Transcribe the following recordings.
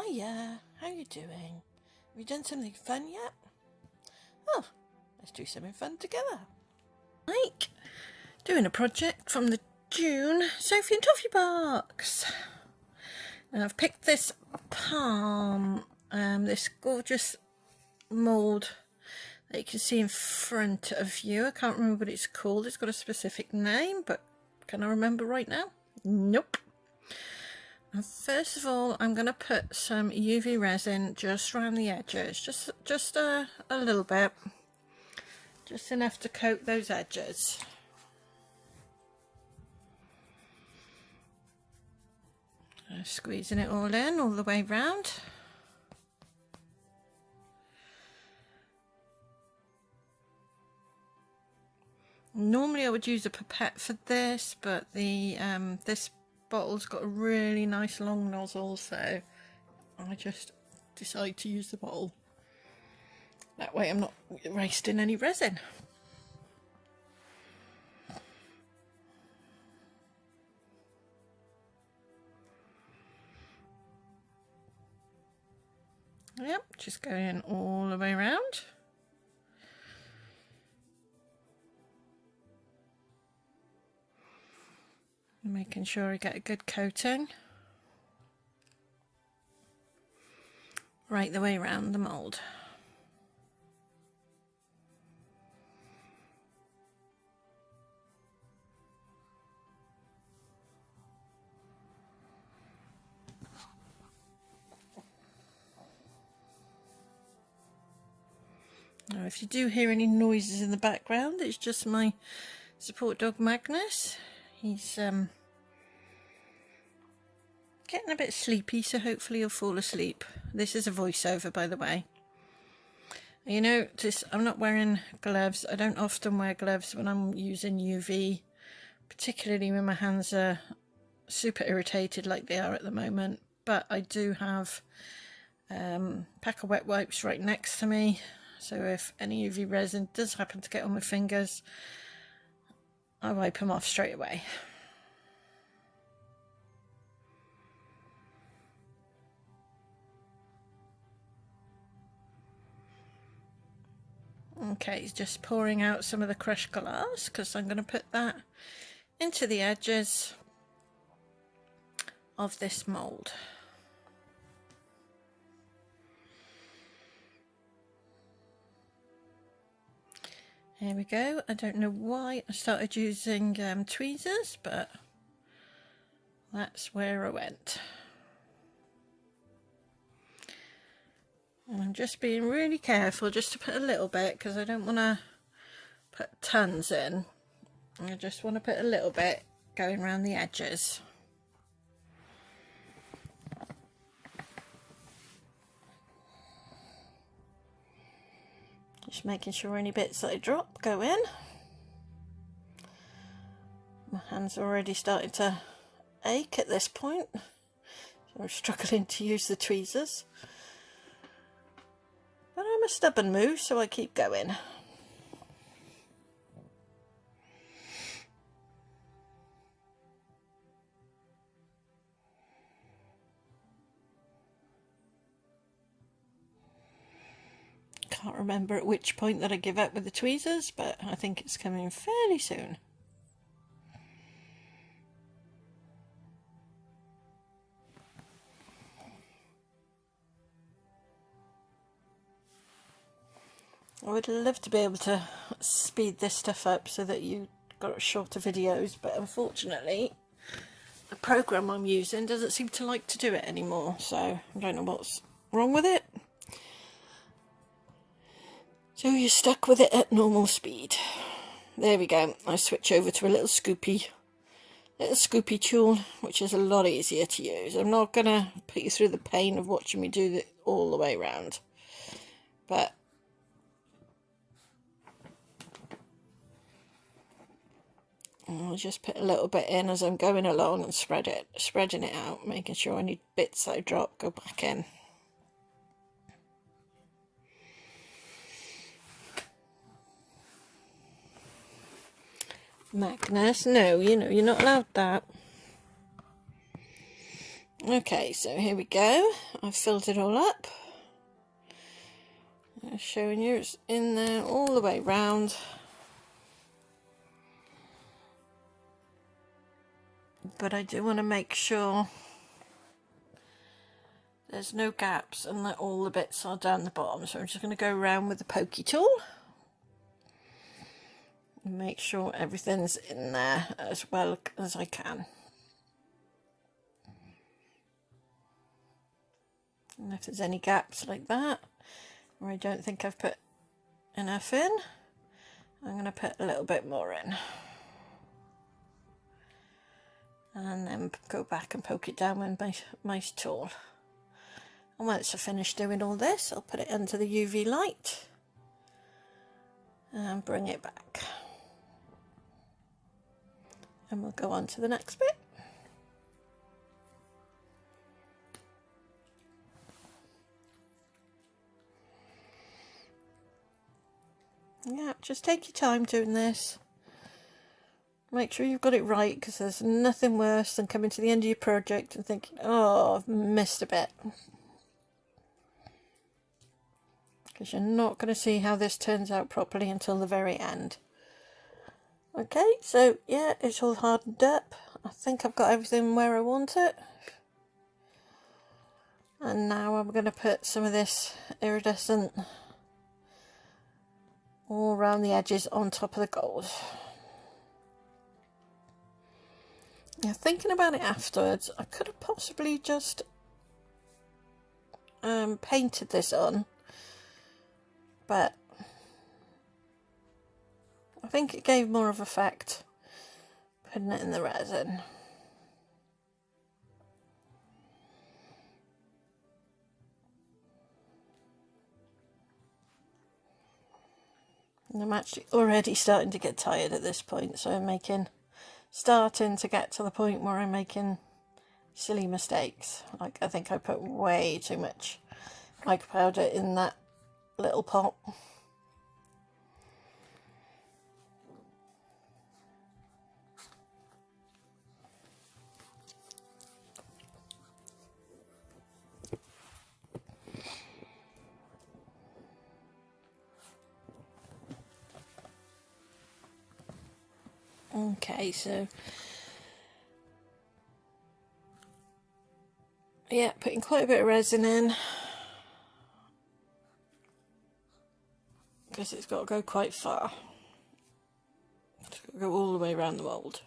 Hiya, how you doing? Have you done something fun yet? Oh, let's do something fun together. Like, doing a project from the June Sophie and Toffee box. And I've picked this palm, this gorgeous mould that you can see in front of you. I can't remember what it's called. It's got a specific name, but can I remember right now? Nope. And first of all, I'm going to put some UV resin just around the edges, just a little bit, just enough to coat those edges. Squeezing it all in, all the way round. Normally I would use a pipette for this, but the this bottle's got a really nice long nozzle, so I just decide to use the bottle. That way I'm not wasting any resin. Yep, just going all the way around. Making sure I get a good coating right the way around the mould. Now, if you do hear any noises in the background, it's just my support dog Magnus. He's getting a bit sleepy, so hopefully he'll fall asleep. This is a voiceover, by the way. You notice I'm not wearing gloves. I don't often wear gloves when I'm using UV, particularly when my hands are super irritated like they are at the moment. But I do have a pack of wet wipes right next to me, so if any UV resin does happen to get on my fingers, I wipe them off straight away. Okay, just pouring out some of the crushed glass because I'm going to put that into the edges of this mould. Here we go. I don't know why I started using tweezers, but that's where I went. And I'm just being really careful just to put a little bit because I don't want to put tons in. I just want to put a little bit going around the edges. Just making sure any bits that I drop go in. My hands are already starting to ache at this point, so I'm struggling to use the tweezers. But I'm a stubborn moose, so I keep going. Can't remember at which point that I give up with the tweezers, but I think it's coming fairly soon. I would love to be able to speed this stuff up so that you got shorter videos, but unfortunately the program I'm using doesn't seem to like to do it anymore, so I don't know what's wrong with it. So you're stuck with it at normal speed. There we go. I switch over to a little scoopy tool, which is a lot easier to use. I'm not going to put you through the pain of watching me do it all the way around, but I'll just put a little bit in as I'm going along and spreading it out, making sure any bits that I drop go back in. Magnus, no, you're not allowed that. Okay, so here we go. I've filled it all up. I'm showing you it's in there all the way round. But I do want to make sure there's no gaps and that all the bits are down the bottom. So I'm just going to go around with the pokey tool and make sure everything's in there as well as I can. And if there's any gaps like that, or I don't think I've put enough in, I'm going to put a little bit more in. And then go back and poke it down with my tool. And once I've finished doing all this, I'll put it under the UV light and bring it back. And we'll go on to the next bit. Yeah, just take your time doing this. Make sure you've got it right, because there's nothing worse than coming to the end of your project and thinking, oh, I've missed a bit. Because you're not going to see how this turns out properly until the very end. Okay, so yeah, it's all hardened up. I think I've got everything where I want it. And now I'm going to put some of this iridescent all around the edges on top of the gold. Now, thinking about it afterwards, I could have possibly just painted this on, but I think it gave more of effect putting it in the resin. And I'm actually already starting to get tired at this point, so I'm starting to get to the point where I'm making silly mistakes. Like, I think I put way too much mica powder in that little pot. Okay, so yeah, putting quite a bit of resin in, because it's got to go quite far. It's got to go all the way around the mould.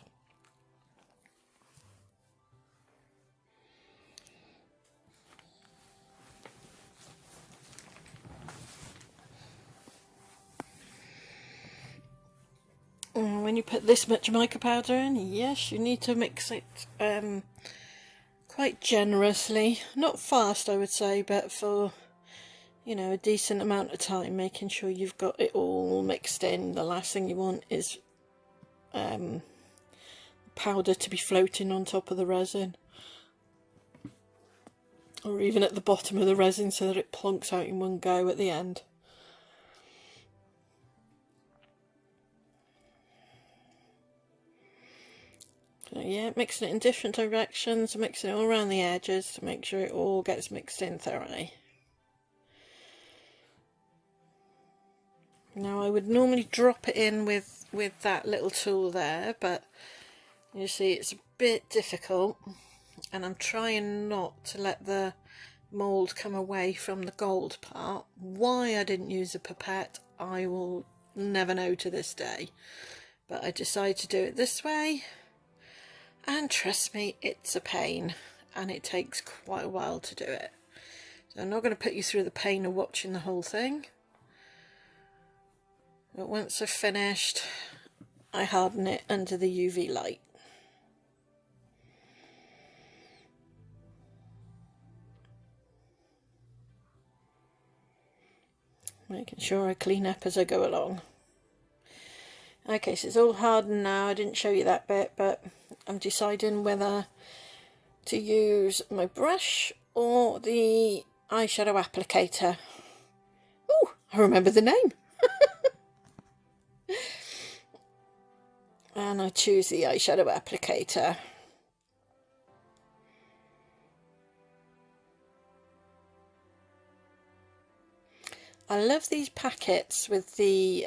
And when you put this much mica powder in, yes, you need to mix it quite generously. Not fast, I would say, but for, you know, a decent amount of time, making sure you've got it all mixed in. The last thing you want is powder to be floating on top of the resin, or even at the bottom of the resin, so that it plonks out in one go at the end. So yeah, mixing it in different directions, mixing it all around the edges to make sure it all gets mixed in thoroughly. Now, I would normally drop it in with that little tool there, but you see it's a bit difficult, and I'm trying not to let the mould come away from the gold part. Why I didn't use a pipette, I will never know to this day, but I decided to do it this way, and trust me, it's a pain, and it takes quite a while to do it. So I'm not going to put you through the pain of watching the whole thing, but once I've finished, I harden it under the UV light. Making sure I clean up as I go along. Okay, so it's all hardened now. I didn't show you that bit, but I'm deciding whether to use my brush or the eyeshadow applicator. Oh, I remember the name. And I choose the eyeshadow applicator. I love these packets with the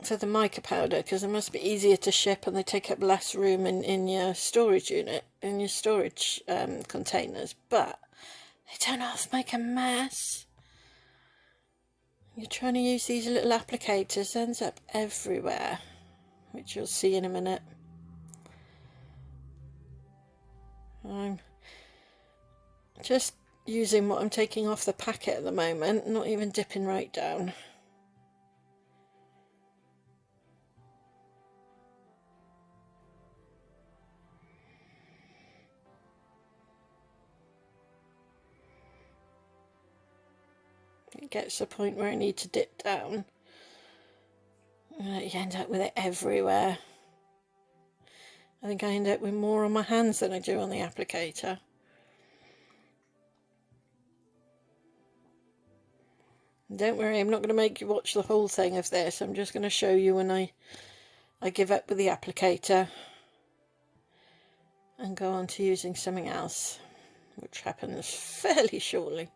for the mica powder, because they must be easier to ship and they take up less room in your storage unit, in your storage containers, but they don't always make a mess. You're trying to use these little applicators, ends up everywhere, which you'll see in a minute. I'm just using what I'm taking off the packet at the moment, not even dipping right down. It gets to the point where I need to dip down. You end up with it everywhere. I think I end up with more on my hands than I do on the applicator. Don't worry, I'm not going to make you watch the whole thing of this. I'm just going to show you when I give up with the applicator and go on to using something else, which happens fairly shortly.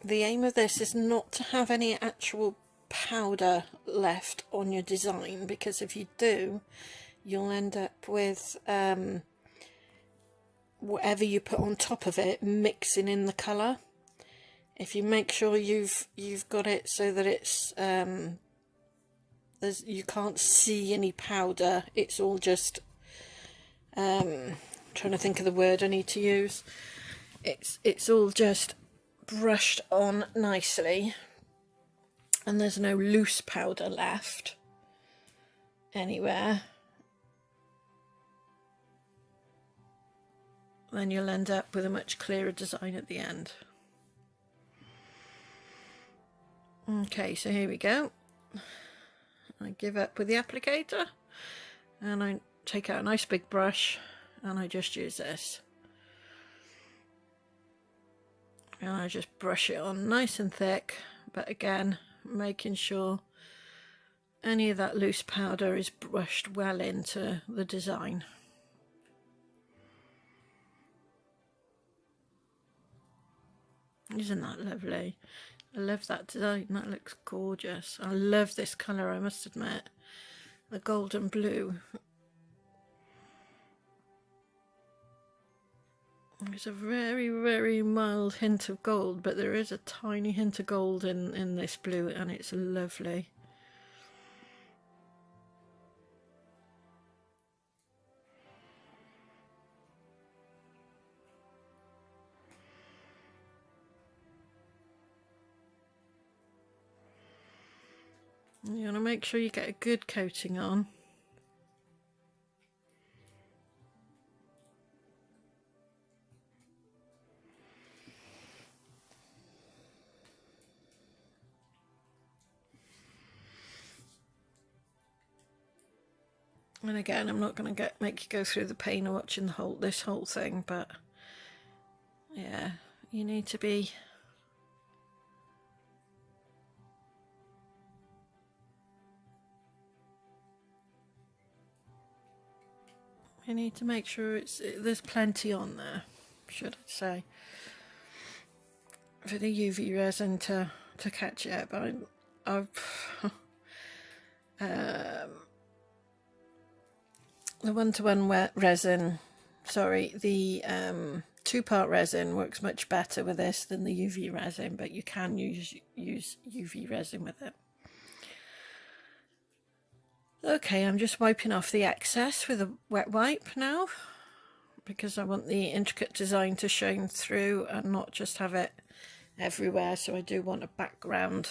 The aim of this is not to have any actual powder left on your design, because if you do, you'll end up with whatever you put on top of it mixing in the colour. If you make sure you've got it so that it's you can't see any powder, it's all just trying to think of the word I need to use. It's all just brushed on nicely and there's no loose powder left anywhere, then you'll end up with a much clearer design at the end. Okay, so here we go. I give up with the applicator and I take out a nice big brush and I just use this. And I just brush it on nice and thick, but again, making sure any of that loose powder is brushed well into the design. Isn't that lovely? I love that design, that looks gorgeous. I love this colour, I must admit. The golden blue. There's a very, very mild hint of gold, but there is a tiny hint of gold in this blue, and it's lovely. You want to make sure you get a good coating on. And again, I'm not going to make you go through the pain of watching this whole thing, but yeah, you need to be make sure there's plenty on there, should I say, for the UV resin to catch it. But the one-to-one resin, sorry, the two-part resin works much better with this than the UV resin, but you can use UV resin with it. Okay, I'm just wiping off the excess with a wet wipe now, because I want the intricate design to shine through and not just have it everywhere. So I do want a background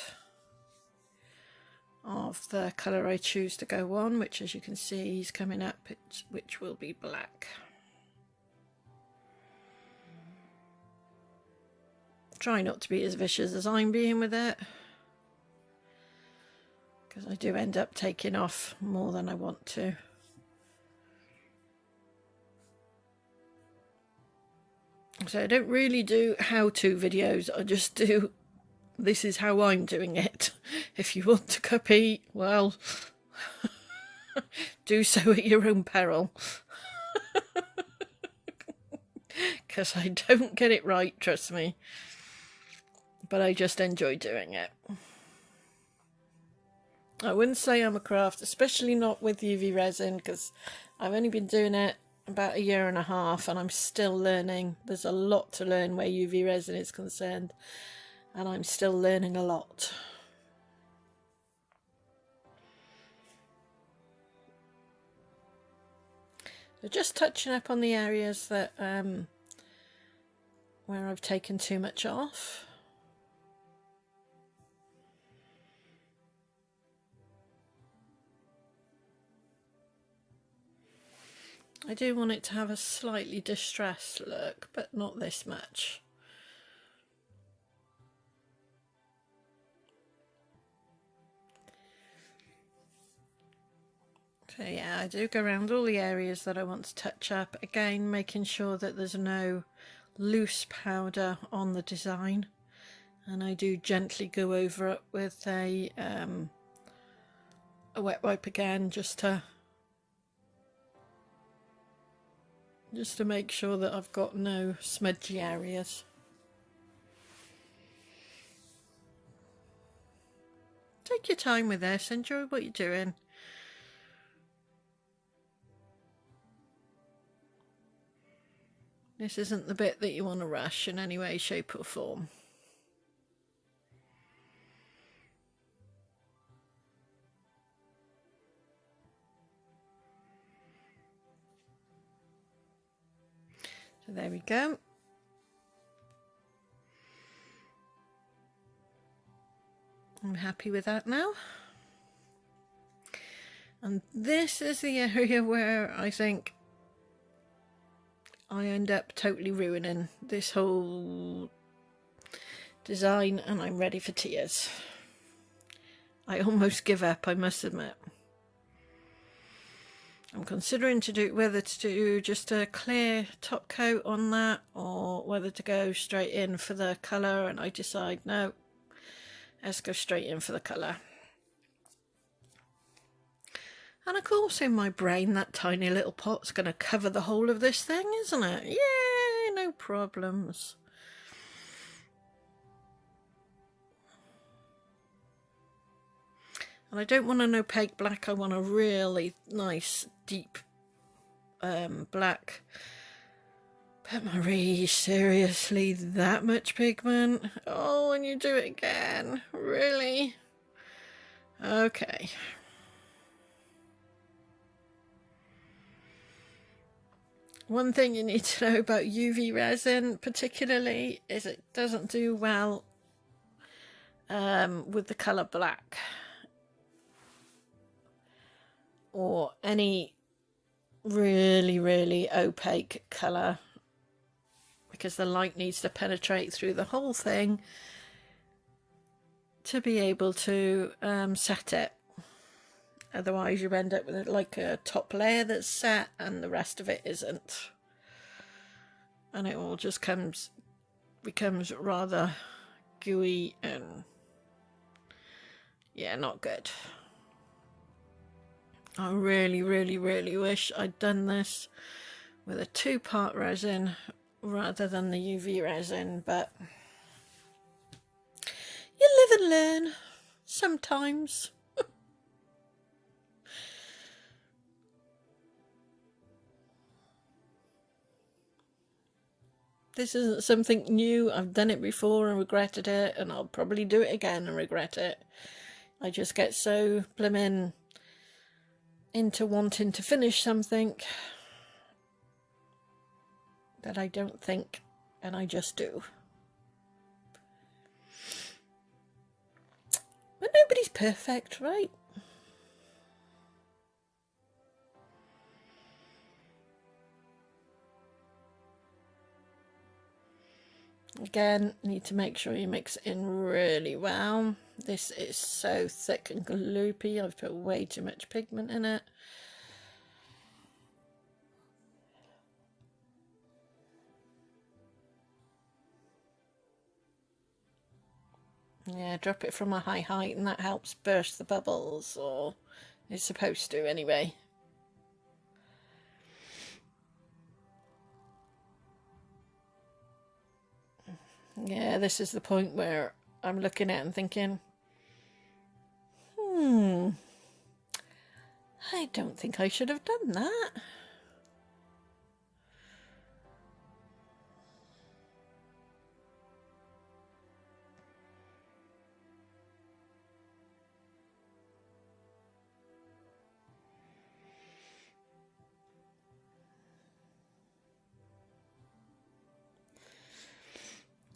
of the colour I choose to go on, which, as you can see, is coming up, which will be black. Try not to be as vicious as I'm being with it, because I do end up taking off more than I want to. So I don't really do how-to videos, I just do this is how I'm doing it. If you want to copy, well, do so at your own peril. Because I don't get it right, trust me. But I just enjoy doing it. I wouldn't say I'm a craft, especially not with UV resin, because I've only been doing it about 1.5 years and I'm still learning. There's a lot to learn where UV resin is concerned, and I'm still learning a lot. So just touching up on the areas that where I've taken too much off. I do want it to have a slightly distressed look, but not this much. So yeah, I do go around all the areas that I want to touch up, again making sure that there's no loose powder on the design, and I do gently go over it with a wet wipe again, just to make sure that I've got no smudgy areas. Take your time with this, enjoy what you're doing. This isn't the bit that you want to rush in any way, shape or form. So there we go. I'm happy with that now. And this is the area where I think I end up totally ruining this whole design, and I'm ready for tears. I almost give up, I must admit. I'm considering whether to do just a clear top coat on that, or whether to go straight in for the colour, and I decide no, let's go straight in for the colour. And of course in my brain that tiny little pot's going to cover the whole of this thing, isn't it? Yay, no problems. And I don't want an opaque black, I want a really nice deep black. But Marie, seriously, that much pigment? Oh, and you do it again? Really? Okay. One thing you need to know about UV resin particularly is it doesn't do well with the colour black or any really opaque colour, because the light needs to penetrate through the whole thing to be able to set it. Otherwise you end up with like a top layer that's set and the rest of it isn't, and it all just becomes rather gooey and yeah, not good. I really wish I'd done this with a 2-part resin rather than the UV resin, but you live and learn sometimes. This isn't something new. I've done it before and regretted it, and I'll probably do it again and regret it. I just get so blimmin' into wanting to finish something that I don't think, and I just do. But nobody's perfect, right? Again, need to make sure you mix it in really well. This is so thick and gloopy. I've put way too much pigment in it. Yeah, drop it from a high height and that helps burst the bubbles, or it's supposed to anyway. Yeah, this is the point where I'm looking at it and thinking, I don't think I should have done that.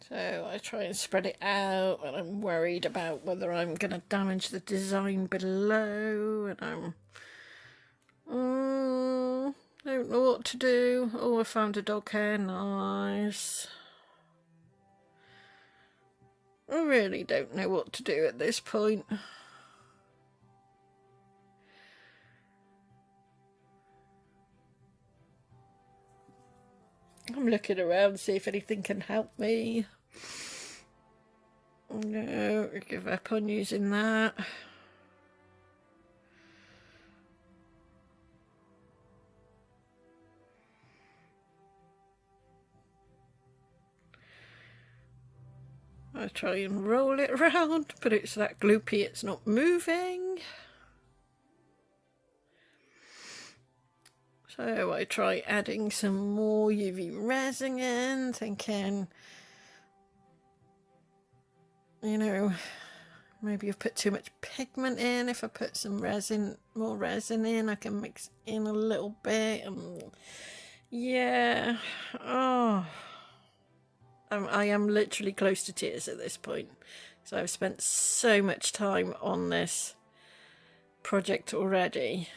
So I try and spread it out, and I'm worried about whether I'm going to damage the design below, and don't know what to do. Oh, I found a dog hair, nice. I really don't know what to do at this point. I'm looking around to see if anything can help me. No, I give up on using that. I try and roll it around, but it's that gloopy, it's not moving. So I try adding some more UV resin in, thinking, you know, maybe I've put too much pigment in. If I put some resin, more resin in, I can mix in a little bit. Yeah, oh, I am literally close to tears at this point. So I've spent so much time on this project already.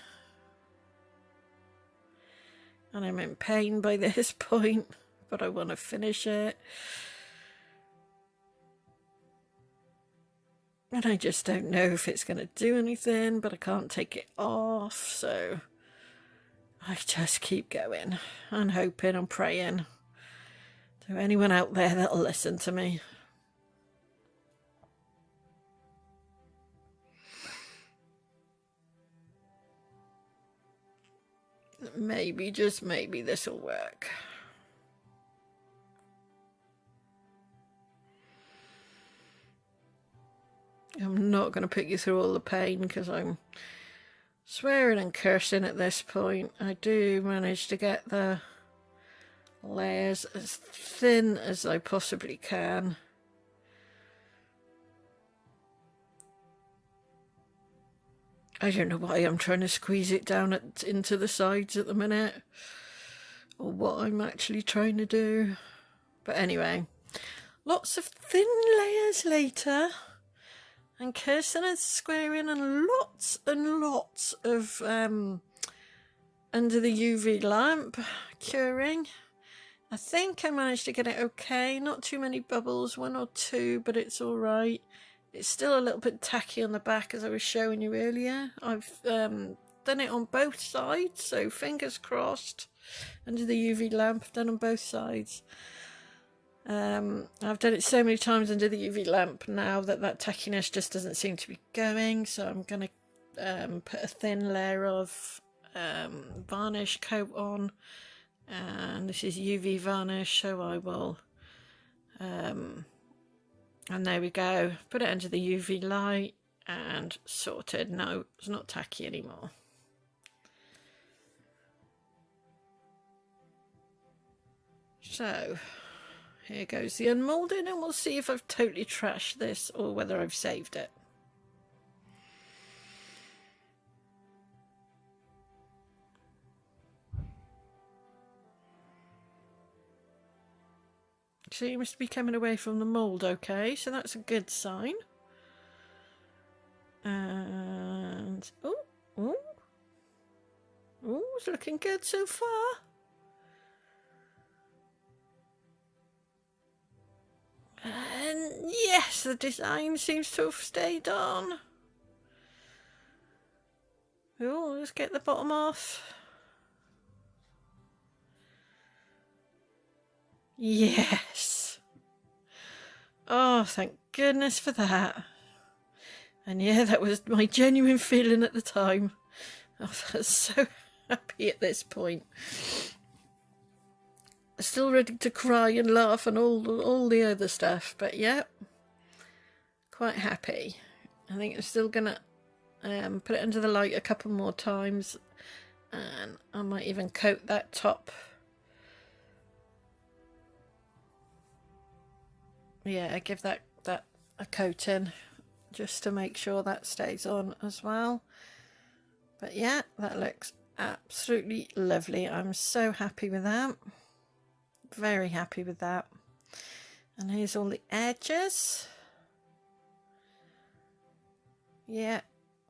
And I'm in pain by this point, but I want to finish it. And I just don't know if it's going to do anything, but I can't take it off, so I just keep going and hoping and praying to anyone out there that'll listen to me. Maybe, just maybe, this will work. I'm not going to put you through all the pain because I'm swearing and cursing at this point. I do manage to get the layers as thin as I possibly can. I don't know why I'm trying to squeeze it down into the sides at the minute, or what I'm actually trying to do. But anyway, lots of thin layers later, and cursing and squaring, and lots of under the UV lamp curing. I think I managed to get it okay. Not too many bubbles, one or two, but it's all right. It's still a little bit tacky on the back, as I was showing you earlier. I've done it on both sides, so fingers crossed. Under the UV lamp, I've done on both sides. I've done it so many times under the UV lamp now that tackiness just doesn't seem to be going, so I'm going to put a thin layer of varnish coat on, and this is UV varnish, so I will and there we go, put it under the UV light and sorted. No, it's not tacky anymore. So here goes the unmoulding, and we'll see if I've totally trashed this or whether I've saved it. Seems to be coming away from the mould okay, so that's a good sign. And oh, it's looking good so far. And yes, the design seems to have stayed on. Oh, let's get the bottom off. Yes. Oh, thank goodness for that. And yeah, that was my genuine feeling at the time. I was so happy at this point. Still ready to cry and laugh and all the other stuff, but yeah, quite happy. I think I'm still gonna put it under the light a couple more times, and I might even coat that top. Yeah, give that a coating just to make sure that stays on as well. But yeah, that looks absolutely lovely. I'm so happy with that. Very happy with that. And here's all the edges. Yeah,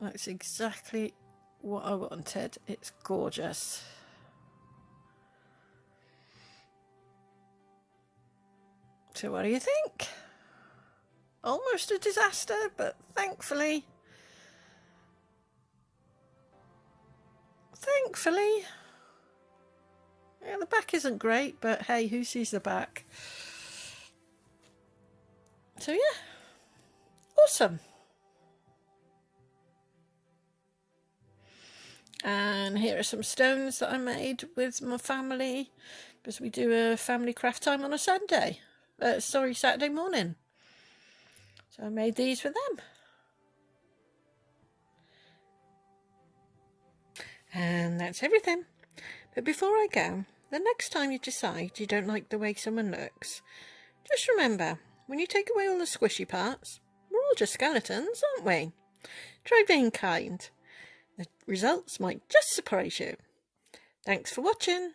that's exactly what I wanted. It's gorgeous. So what do you think? Almost a disaster, but thankfully, yeah, the back isn't great, but hey, who sees the back? So yeah, awesome. And here are some stones that I made with my family, because we do a family craft time on a Saturday morning. So I made these for them. And that's everything. But before I go, the next time you decide you don't like the way someone looks, just remember, when you take away all the squishy parts, we're all just skeletons, aren't we? Try being kind. The results might just surprise you. Thanks for watching.